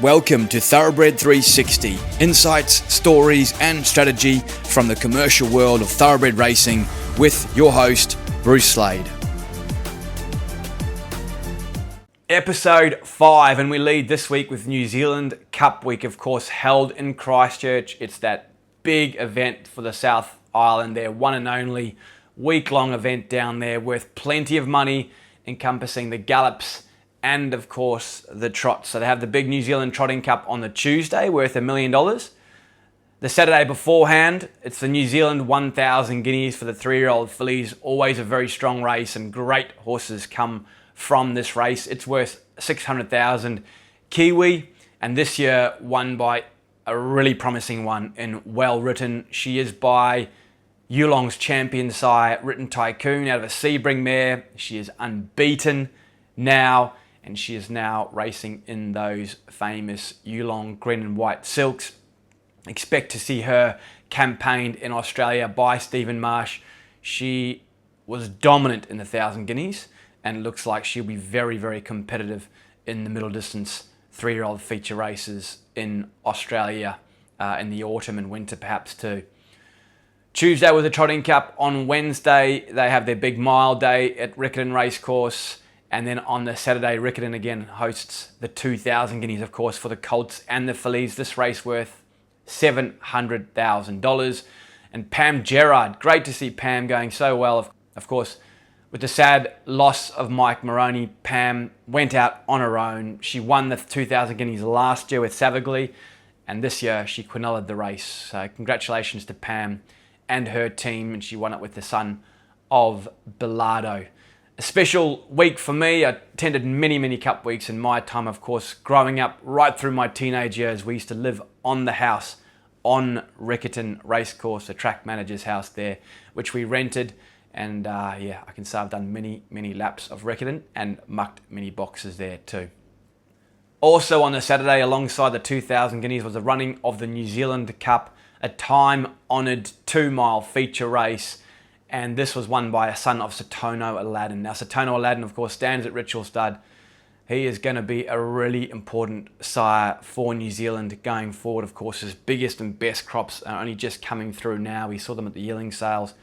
Welcome to Thoroughbred 360, insights, stories and strategy from the commercial world of thoroughbred racing with your host, Bruce Slade. Episode 5, and we lead this week with New Zealand Cup Week, of course, held in Christchurch. It's that big event for the South Island, their one and only week-long event down there, worth plenty of money, encompassing the gallops and of course the trots. So they have the big New Zealand Trotting Cup on the Tuesday, worth $1 million. The Saturday beforehand, it's the New Zealand 1,000 guineas for the 3-year-old fillies. Always a very strong race, and great horses come from this race. It's worth 600,000 Kiwi, and this year won by a really promising one in Well Written. She is by Yulong's champion sire, Written Tycoon, out of a Sebring mare. She is unbeaten now, and she is now racing in those famous Yulong green and white silks. Expect to see her campaigned in Australia by Stephen Marsh. She was dominant in the 1,000 guineas and looks like she'll be very, very competitive in the middle distance 3-year-old feature races in Australia in the autumn and winter perhaps too. Tuesday was the Trotting Cup. On Wednesday, they have their big mile day at Riccarton Racecourse. And then on the Saturday, Riccarton again hosts the 2,000 guineas, of course, for the colts and the fillies. This race worth $700,000. And Pam Gerard, great to see Pam going so well. Of course, with the sad loss of Mike Moroney, Pam went out on her own. She won the 2,000 guineas last year with Savagely, and this year she quineled the race. So congratulations to Pam and her team, and she won it with the son of Bilardo. A special week for me. I attended many cup weeks in my time, of course, growing up right through my teenage years. We used to live on the house on Riccarton Racecourse, the track manager's house there, which we rented. And I can say I've done many laps of Riccarton and mucked many boxes there too. Also on the Saturday, alongside the 2,000 guineas, was the running of the New Zealand Cup, a time-honoured 2-mile feature race. And this was won by a son of Satono Aladdin. Now, Satono Aladdin, of course, stands at Ritual Stud. He is going to be a really important sire for New Zealand going forward. Of course, his biggest and best crops are only just coming through now. We saw them at the yearling sales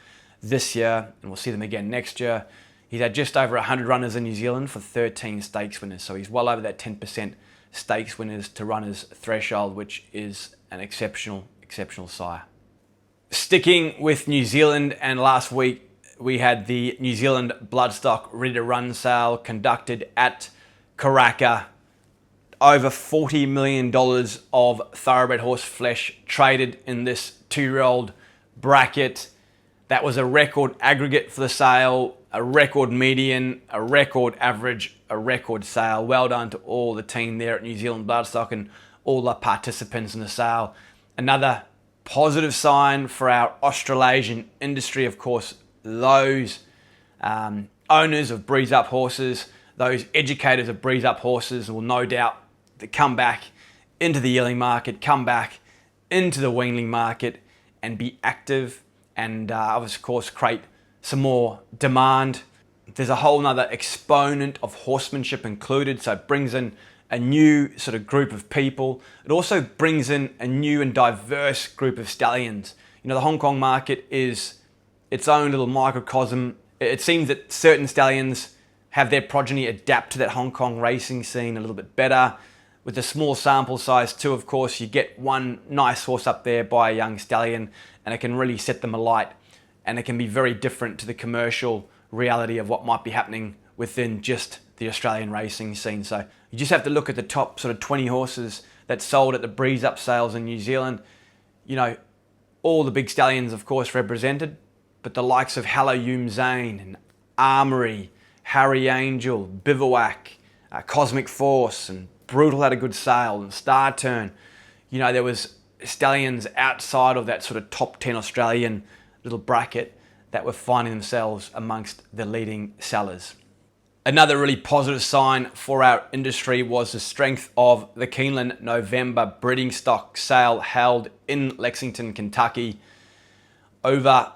this year, and we'll see them again next year. He's had just over 100 runners in New Zealand for 13 stakes winners. So he's well over that 10% stakes winners to runners threshold, which is an exceptional sire. Sticking with New Zealand, and last week we had the New Zealand Bloodstock Ready to Run sale conducted at Karaka. Over $40 million of thoroughbred horse flesh traded in this 2-year-old bracket. That was a record aggregate for the sale, a record median, a record average, a record sale. Well done to all the team there at New Zealand Bloodstock and all the participants in the sale. Another positive sign for our Australasian industry, of course. Those owners of breeze-up horses, those educators of breeze-up horses will no doubt come back into the yearling market, come back into the weanling market and be active and, of course, create some more demand. There's a whole nother exponent of horsemanship included, so it brings in a new sort of group of people. It also brings in a new and diverse group of stallions. You know, the Hong Kong market is its own little microcosm. It seems that certain stallions have their progeny adapt to that Hong Kong racing scene a little bit better. With a small sample size too, of course, you get one nice horse up there by a young stallion and it can really set them alight, and it can be very different to the commercial reality of what might be happening within just the Australian racing scene. So you just have to look at the top sort of 20 horses that sold at the Breeze Up sales in New Zealand. You know, all the big stallions, of course, represented, but the likes of Hallow Yoom Zane and Armory, Harry Angel, Bivouac, Cosmic Force, and Brutal had a good sale, and Star Turn. You know, there was stallions outside of that sort of top 10 Australian little bracket that were finding themselves amongst the leading sellers. Another really positive sign for our industry was the strength of the Keeneland November breeding stock sale held in Lexington, Kentucky. Over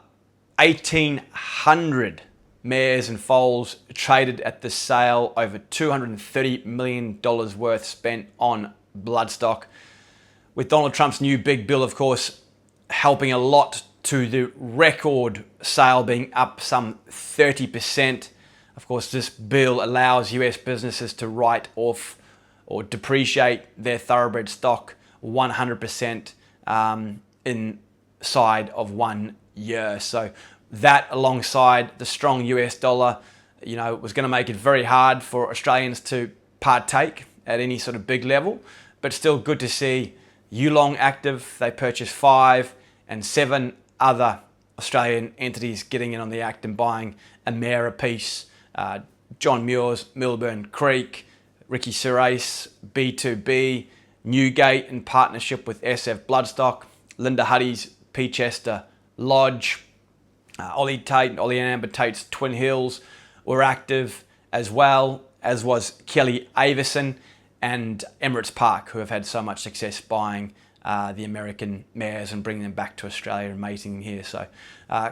1,800 mares and foals traded at the sale, over $230 million worth spent on bloodstock. With Donald Trump's new big bill, of course, helping a lot to the record sale being up some 30%. Of course, this bill allows US businesses to write off or depreciate their thoroughbred stock 100% inside of 1 year. So that, alongside the strong US dollar, was going to make it very hard for Australians to partake at any sort of big level. But still good to see Yulong active. They purchased 5, and 7 other Australian entities getting in on the act and buying a mare apiece. John Muir's Melbourne Creek, Ricky Surace, B2B, Newgate in partnership with SF Bloodstock, Linda Huddy's Peachester Lodge, Ollie Tate and Ollie and Amber Tate's Twin Hills were active, as well as was Kelly Avison and Emirates Park, who have had so much success buying the American mares and bringing them back to Australia and mating them here. So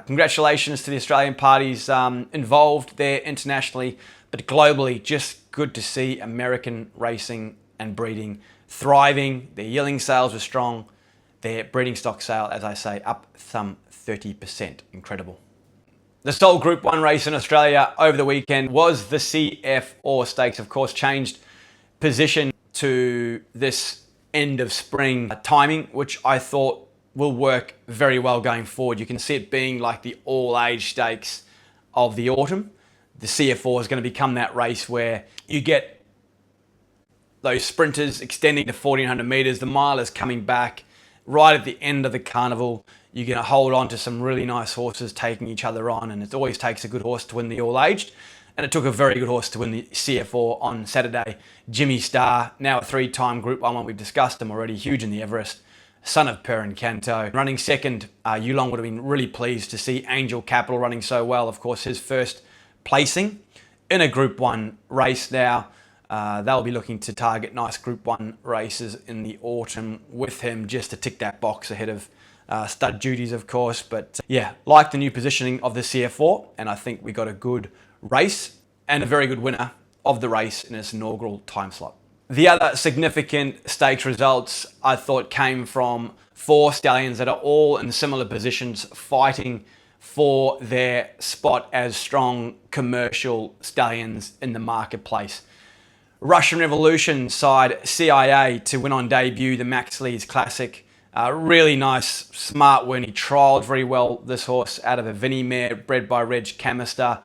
congratulations to the Australian parties involved there internationally, but globally, just good to see American racing and breeding thriving. Their yearling sales were strong. Their breeding stock sale, as I say, up some 30%. Incredible. The sole Group 1 race in Australia over the weekend was the CF Stakes. Of course, changed position to this end of spring timing, which I thought will work very well going forward. You can see it being like the all-age stakes of the autumn. The CF is going to become that race where you get those sprinters extending to 1400 metres. The mile is coming back right at the end of the carnival. You're going to hold on to some really nice horses taking each other on, and it always takes a good horse to win the all-aged. And it took a very good horse to win the CF on Saturday. Jimmy Star, now a 3-time Group 1, we've discussed him already, huge in the Everest. Son of Per and Canto. Running second, Yulong would have been really pleased to see Angel Capital running so well. Of course, his first placing in a Group 1 race now. They'll be looking to target nice Group 1 races in the autumn with him, just to tick that box ahead of stud duties, of course. But yeah, like the new positioning of the CF4, and I think we got a good race and a very good winner of the race in its inaugural time slot. The other significant stakes results I thought came from 4 stallions that are all in similar positions, fighting for their spot as strong commercial stallions in the marketplace. Russian Revolution side CIA to win on debut the Max Lees Classic. Really nice, smart win. He trialled very well, this horse, out of a Vinnie mare bred by Reg Camister.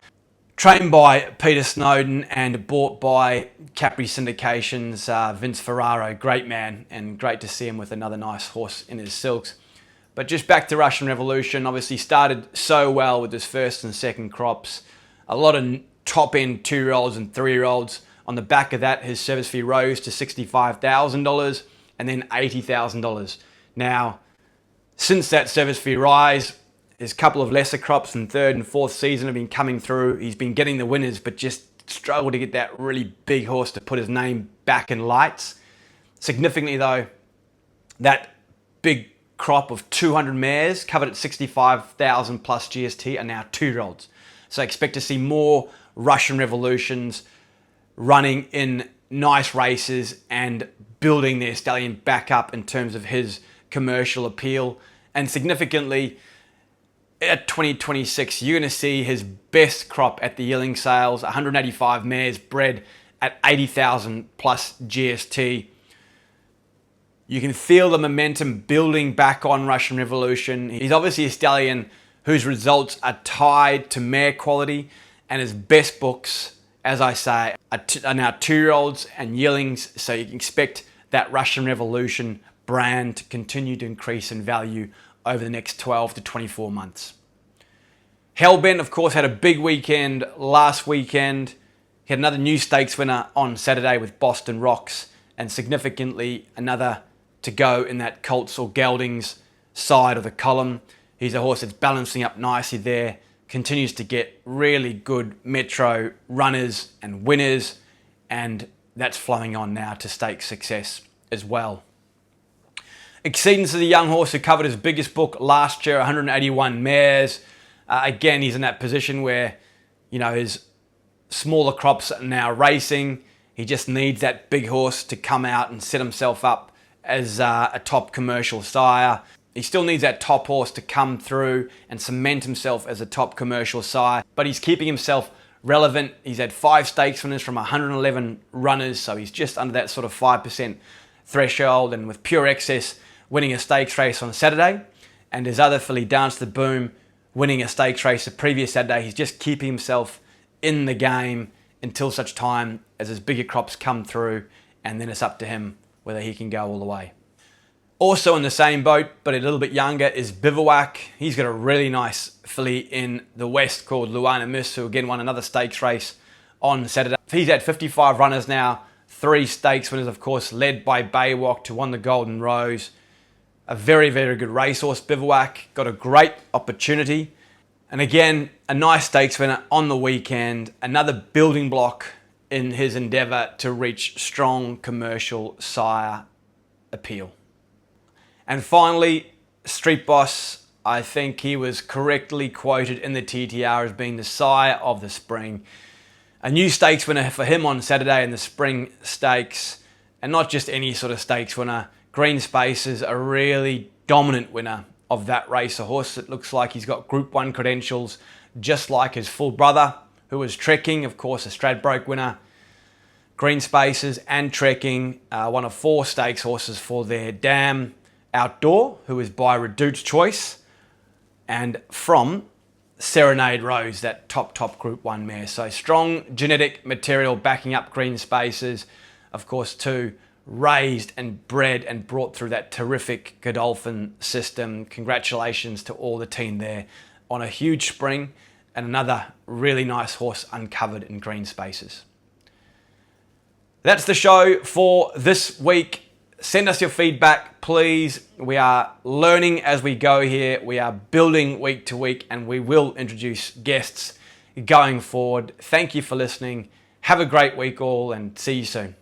Trained by Peter Snowden and bought by Capri Syndication's Vince Ferraro. Great man, and great to see him with another nice horse in his silks. But just back to Russian Revolution, obviously started so well with his first and second crops. A lot of top-end 2-year-olds and 3-year-olds. On the back of that, his service fee rose to $65,000 and then $80,000. Now, since that service fee rise, his couple of lesser crops in third and fourth season have been coming through. He's been getting the winners, but just struggled to get that really big horse to put his name back in lights. Significantly though, that big crop of 200 mares covered at 65,000 plus GST are now 2-year-olds. So I expect to see more Russian Revolutions running in nice races and building their stallion back up in terms of his commercial appeal. And significantly, at 2026, you're going to see his best crop at the yearling sales, 185 mares bred at 80,000 plus GST. You can feel the momentum building back on Russian Revolution. He's obviously a stallion whose results are tied to mare quality, and his best books, as I say, are now 2-year-olds and yearlings, so you can expect that Russian Revolution brand to continue to increase in value over the next 12 to 24 months. Hellbent, of course, had a big weekend last weekend. He had another new stakes winner on Saturday with Boston Rocks, and significantly another to go in that Colts or Geldings side of the column. He's a horse that's balancing up nicely there, continues to get really good metro runners and winners, and that's flowing on now to stakes success as well. Exceedance is the young horse who covered his biggest book last year, 181 mares. Again, he's in that position where, his smaller crops are now racing. He just needs that big horse to come out and set himself up as a top commercial sire. He still needs that top horse to come through and cement himself as a top commercial sire, but he's keeping himself relevant. He's had 5 stakes winners from 111 runners, so he's just under that sort of 5% threshold, and with Pure Excess winning a stakes race on Saturday, and his other filly Dance the Boom winning a stakes race the previous Saturday, he's just keeping himself in the game until such time as his bigger crops come through, and then it's up to him whether he can go all the way. Also in the same boat, but a little bit younger, is Bivouac. He's got a really nice filly in the West called Luana Miss, who again won another stakes race on Saturday. He's had 55 runners now, 3 stakes winners, of course, led by Baywalk, who won the Golden Rose. A very, very good racehorse, Bivouac. Got a great opportunity. And again, a nice stakes winner on the weekend. Another building block in his endeavour to reach strong commercial sire appeal. And finally, Street Boss. I think he was correctly quoted in the TTR as being the sire of the spring. A new stakes winner for him on Saturday in the Spring Stakes. And not just any sort of stakes winner. Green Spaces, a really dominant winner of that race. A horse that looks like he's got Group 1 credentials, just like his full brother, who was trekking, of course, a Stradbroke winner. Green Spaces and trekking, one of 4 stakes horses for their dam Outdoor, who is by Redute's Choice, and from Serenade Rose, that top Group 1 mare. So strong genetic material backing up Green Spaces, of course, too. Raised and bred and brought through that terrific Godolphin system. Congratulations to all the team there on a huge spring, and another really nice horse uncovered in Green Spaces. That's the show for this week. Send us your feedback, please. We are learning as we go here. We are building week to week, and we will introduce guests going forward. Thank you for listening. Have a great week all, and see you soon.